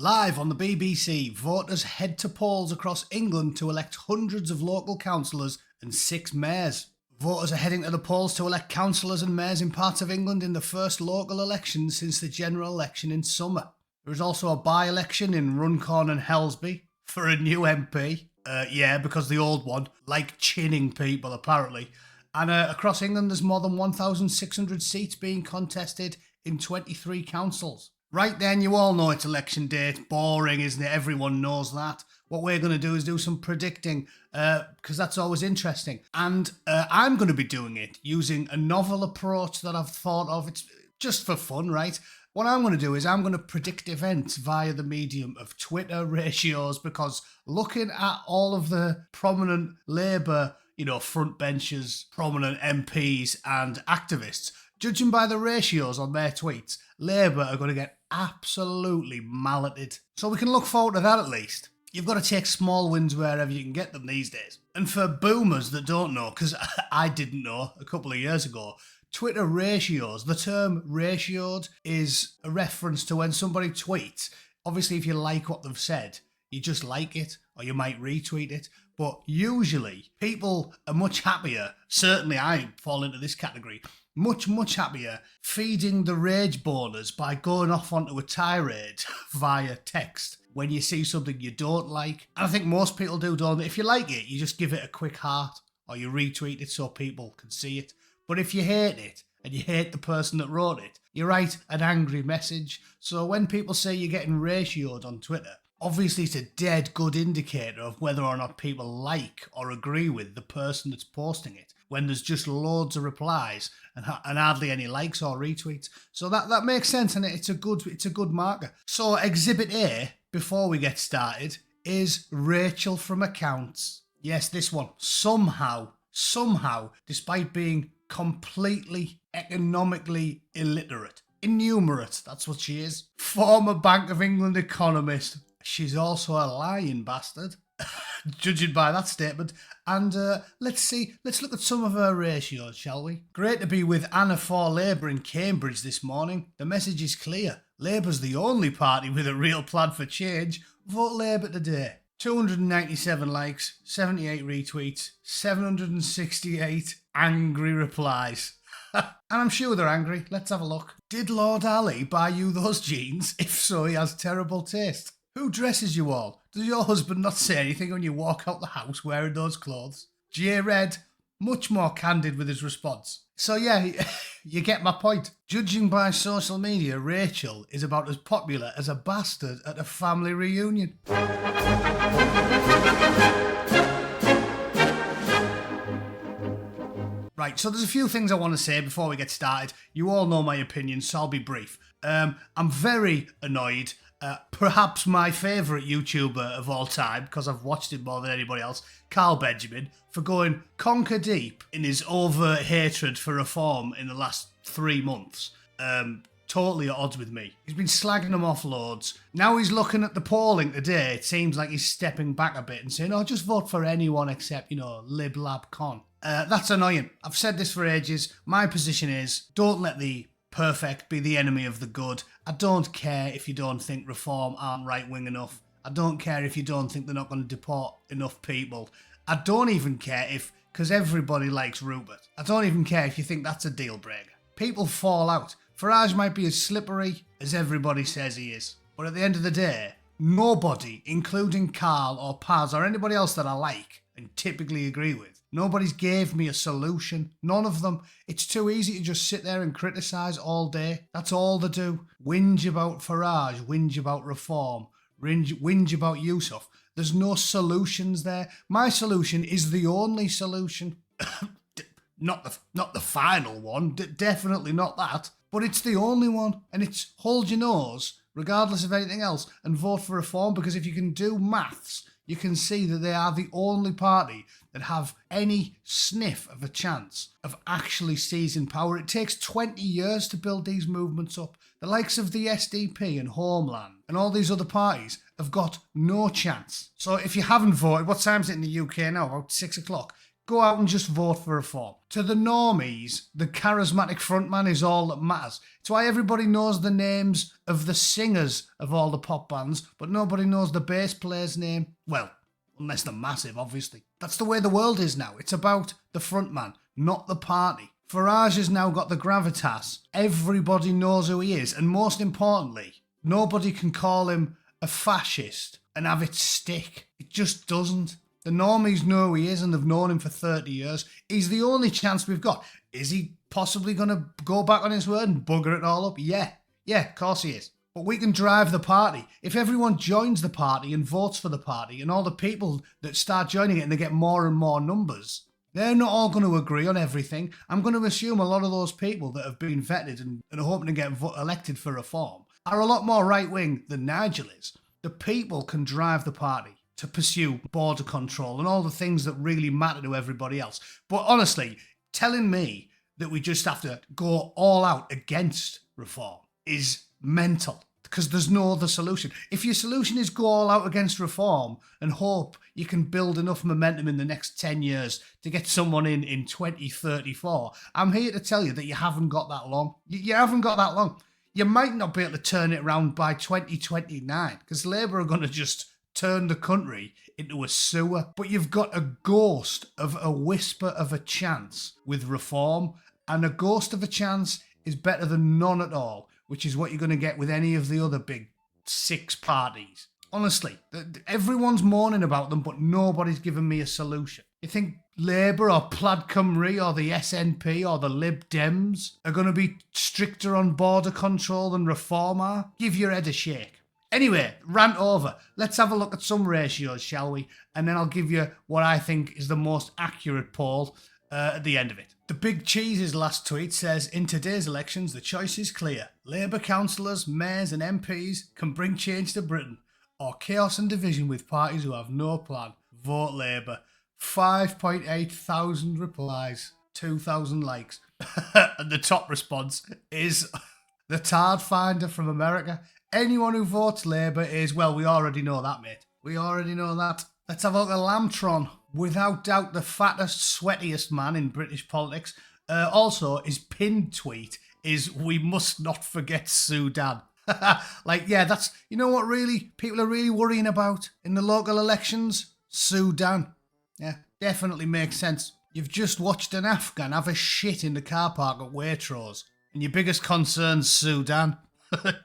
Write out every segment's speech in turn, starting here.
Live on the BBC, voters head to polls across England to elect hundreds of local councillors and 6 mayors. Voters are heading to the polls to elect councillors and mayors in parts of England in the first local election since the general election in summer. There is also a by-election in Runcorn and Helsby for a new MP. Because the old one, like chinning people apparently. And across England there's more than 1,600 seats being contested in 23 councils. Right then, you all know it's election day. It's boring, isn't it? Everyone knows that. What we're going to do is do some predicting, because that's always interesting. And I'm going to be doing it using a novel approach that I've thought of. It's just for fun, right? What I'm going to do is I'm going to predict events via the medium of Twitter ratios, because looking at all of the prominent Labour, front benchers, prominent MPs and activists, judging by the ratios on their tweets, Labour are going to get absolutely malleted. So we can look forward to that at least. You've got to take small wins wherever you can get them these days. And for boomers that don't know, because I didn't know a couple of years ago, Twitter ratios, the term ratioed is a reference to when somebody tweets. Obviously, if you like what they've said, you just like it, or you might retweet it. But usually, people are much happier, certainly I fall into this category, much happier feeding the rage boners by going off onto a tirade via text when you see something you don't like. And I think most people do, don't they? If you like it, you just give it a quick heart or you retweet it so people can see it. But if you hate it and you hate the person that wrote it, you write an angry message. So when people say you're getting ratioed on Twitter, obviously it's a dead good indicator of whether or not people like or agree with the person that's posting it, when there's just loads of replies and hardly any likes or retweets. So that makes sense, and it's a good marker. So Exhibit A, before we get started, is Rachel from accounts. Yes, this one. Somehow, despite being completely economically illiterate, innumerate, that's what she is, former Bank of England economist, she's also a lying bastard, judging by that statement. And let's look at some of her ratios, shall we? Great to be with Anna for Labour in Cambridge this morning. The message is clear. Labour's the only party with a real plan for change. Vote Labour today. 297 likes, 78 retweets, 768 angry replies. And I'm sure they're angry. Let's have a look. Did Lord Ali buy you those jeans? If so, he has terrible taste. Who dresses you all? Does your husband not say anything when you walk out the house wearing those clothes? J. Red, much more candid with his response. So yeah, you get my point. Judging by social media, Rachel is about as popular as a bastard at a family reunion. Right, so there's a few things I want to say before we get started. You all know my opinion, so I'll be brief. I'm very annoyed. Perhaps my favourite YouTuber of all time, because I've watched him more than anybody else, Carl Benjamin, for going conker deep in his overt hatred for reform in the last 3 months. Totally at odds with me. He's been slagging them off loads. Now he's looking at the polling today. It seems like he's stepping back a bit and saying, just vote for anyone except, lib lab con. That's annoying. I've said this for ages. My position is, don't let the perfect be the enemy of the good. I don't care if you don't think reform aren't right-wing enough. I don't care if you don't think they're not going to deport enough people. I don't even care because everybody likes Rupert. I don't even care if you think that's a deal breaker. People fall out. Farage might be as slippery as everybody says he is. But at the end of the day, nobody, including Carl or Paz or anybody else that I like and typically agree with, nobody's gave me a solution. None of them. It's too easy to just sit there and criticise all day. That's all they do. Whinge about Farage, whinge about reform, whinge about Yusuf. There's no solutions there. My solution is the only solution. Not the final one. Definitely not that. But it's the only one. And it's hold your nose, regardless of anything else, and vote for reform. Because if you can do maths, you can see that they are the only party that have any sniff of a chance of actually seizing power. It takes 20 years to build these movements up. The likes of the SDP and Homeland and all these other parties have got no chance. So if you haven't voted, what time is it in the UK now? About 6 o'clock. go out and just vote for reform. To the normies, the charismatic frontman is all that matters. It's why everybody knows the names of the singers of all the pop bands, but nobody knows the bass player's name. Well, unless they're massive, obviously. That's the way the world is now. It's about the frontman, not the party. Farage has now got the gravitas. Everybody knows who he is, and most importantly, nobody can call him a fascist and have it stick. It just doesn't. The normies know who he is and they've known him for 30 years. He's the only chance we've got. Is he possibly going to go back on his word and bugger it all up? Yeah, of course he is. But we can drive the party. If everyone joins the party and votes for the party and all the people that start joining it and they get more and more numbers, they're not all going to agree on everything. I'm going to assume a lot of those people that have been vetted and are hoping to get elected for reform are a lot more right-wing than Nigel is. The people can drive the party to pursue border control and all the things that really matter to everybody else. But honestly, telling me that we just have to go all out against reform is mental, because there's no other solution. If your solution is go all out against reform and hope you can build enough momentum in the next 10 years to get someone in 2034, I'm here to tell you that you haven't got that long. You haven't got that long. You might not be able to turn it around by 2029, because Labour are going to just turn the country into a sewer. But you've got a ghost of a whisper of a chance with reform, and a ghost of a chance is better than none at all, which is what you're going to get with any of the other big 6 parties. Honestly, everyone's moaning about them, but nobody's given me a solution. You think Labour or Plaid Cymru or the SNP or the Lib Dems are going to be stricter on border control than Reform are? Give your head a shake. Anyway, rant over. Let's have a look at some ratios, shall we? And then I'll give you what I think is the most accurate poll at the end of it. The Big Cheese's last tweet says, in today's elections, the choice is clear. Labour councillors, mayors and MPs can bring change to Britain, or chaos and division with parties who have no plan. Vote Labour. 5.8 thousand replies, 2,000 likes. And the top response is the Tard Finder from America. Anyone who votes Labour is, well, we already know that, mate. We already know that. Let's have a look at Lambtron. Without doubt, the fattest, sweatiest man in British politics. Also, his pinned tweet is, we must not forget Sudan. That's, you know what really people are really worrying about in the local elections? Sudan. Yeah, definitely makes sense. You've just watched an Afghan have a shit in the car park at Waitrose, and your biggest concern's Sudan.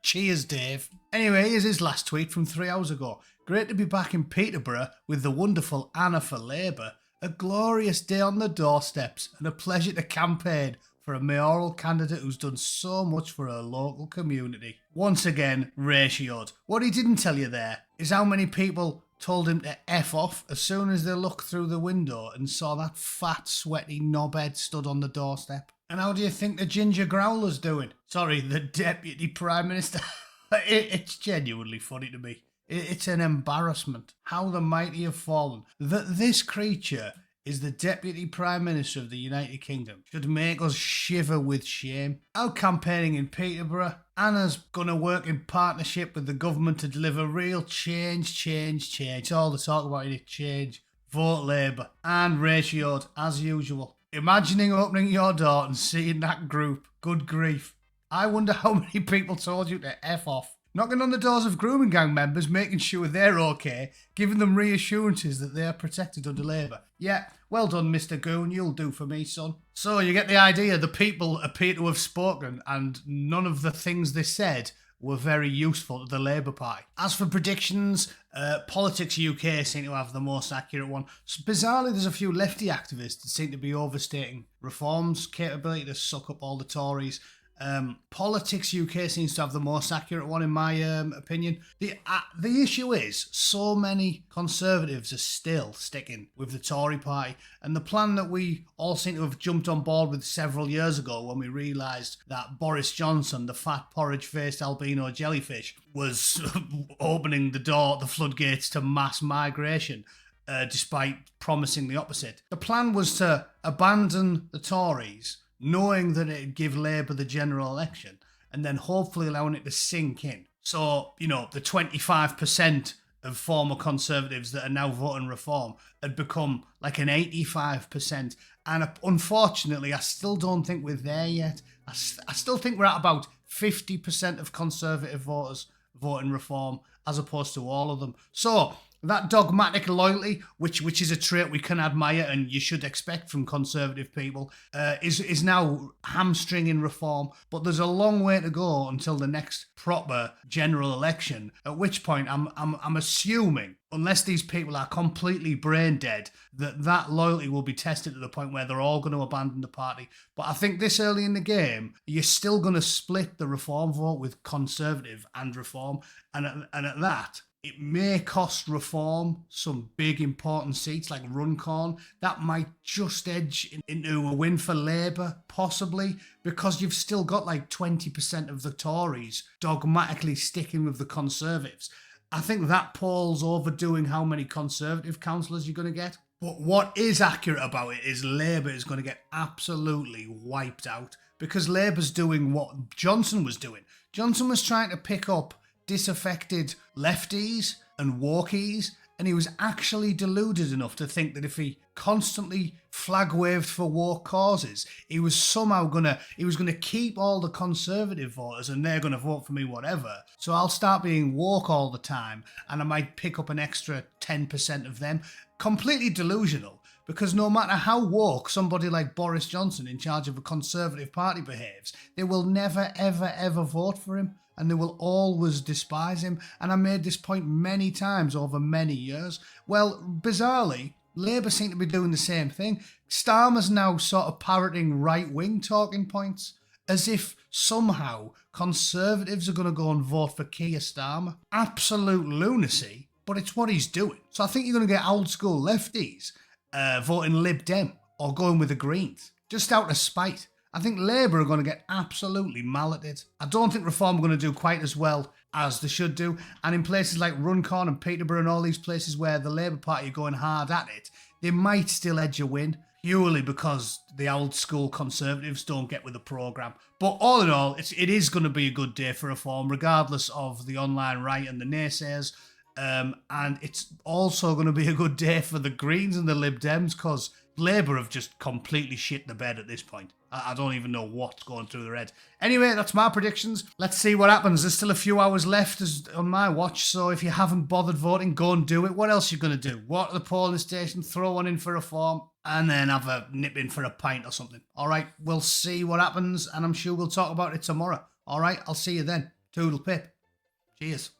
Cheers, Dave. Anyway, here's his last tweet from 3 hours ago. Great to be back in Peterborough with the wonderful Anna for Labour. A glorious day on the doorsteps and a pleasure to campaign for a mayoral candidate who's done so much for her local community. Once again, ratioed. What he didn't tell you there is how many people told him to F off as soon as they looked through the window and saw that fat, sweaty knobhead stood on the doorstep. And how do you think the Ginger Growler's doing? Sorry, the Deputy Prime Minister. It's genuinely funny to me. It's an embarrassment. How the mighty have fallen. That this creature is the Deputy Prime Minister of the United Kingdom should make us shiver with shame. Out campaigning in Peterborough, Anna's going to work in partnership with the government to deliver real change. All the talk about it, change. Vote Labour. And ratioed, as usual. Imagining opening your door and seeing that group. Good grief. I wonder how many people told you to F off. Knocking on the doors of grooming gang members, making sure they're okay, giving them reassurances that they're protected under Labour. Yeah, well done, Mr. Goon, you'll do for me, son. So you get the idea, the people appear to have spoken, and none of the things they said were very useful to the Labour Party. As for predictions, Politics UK seem to have the most accurate one. So bizarrely, there's a few lefty activists that seem to be overstating Reform's capability to suck up all the Tories. Politics UK seems to have the most accurate one in my opinion. The issue is so many Conservatives are still sticking with the Tory party, and the plan that we all seem to have jumped on board with several years ago when we realised that Boris Johnson, the fat porridge-faced albino jellyfish, was opening the floodgates to mass migration. Despite promising the opposite. The plan was to abandon the Tories, knowing that it'd give Labour the general election, and then hopefully allowing it to sink in. So, the 25% of former Conservatives that are now voting Reform had become like an 85%. And unfortunately, I still don't think we're there yet. I still think we're at about 50% of Conservative voters voting Reform as opposed to all of them. So that dogmatic loyalty, which is a trait we can admire and you should expect from Conservative people, is now hamstringing Reform. But there's a long way to go until the next proper general election. At which point, I'm assuming, unless these people are completely brain dead, that loyalty will be tested to the point where they're all going to abandon the party. But I think this early in the game, you're still going to split the Reform vote with Conservative and Reform, and at that, it may cost Reform some big important seats like Runcorn. That might just edge into a win for Labour, possibly, because you've still got like 20% of the Tories dogmatically sticking with the Conservatives. I think that poll's overdoing how many Conservative councillors you're going to get. But what is accurate about it is Labour is going to get absolutely wiped out because Labour's doing what Johnson was doing. Johnson was trying to pick up disaffected lefties and walkies, and he was actually deluded enough to think that if he constantly flag waved for woke causes, he was somehow gonna keep all the Conservative voters and they're gonna vote for me whatever. So I'll start being woke all the time and I might pick up an extra 10% of them. Completely delusional, because no matter how woke somebody like Boris Johnson in charge of a Conservative party behaves, they will never ever ever vote for him. And they will always despise him. And I made this point many times over many years. Well, bizarrely, Labour seem to be doing the same thing. Starmer's now sort of parroting right-wing talking points, as if somehow Conservatives are going to go and vote for Keir Starmer. Absolute lunacy, but it's what he's doing. So I think you're going to get old-school lefties voting Lib Dem or going with the Greens, just out of spite. I think Labour are going to get absolutely malleted. I don't think Reform are going to do quite as well as they should do. And in places like Runcorn and Peterborough and all these places where the Labour Party are going hard at it, they might still edge a win, purely because the old school Conservatives don't get with the programme. But all in all, it is going to be a good day for Reform, regardless of the online right and the naysayers. And it's also going to be a good day for the Greens and the Lib Dems, because Labour have just completely shit the bed at this point. I don't even know what's going through their head. Anyway, that's my predictions. Let's see what happens. There's still a few hours left on my watch, so if you haven't bothered voting, go and do it. What else are you going to do? Walk to the polling station, throw one in for Reform, and then have a nip in for a pint or something. All right, we'll see what happens, and I'm sure we'll talk about it tomorrow. All right, I'll see you then. Toodle pip. Cheers.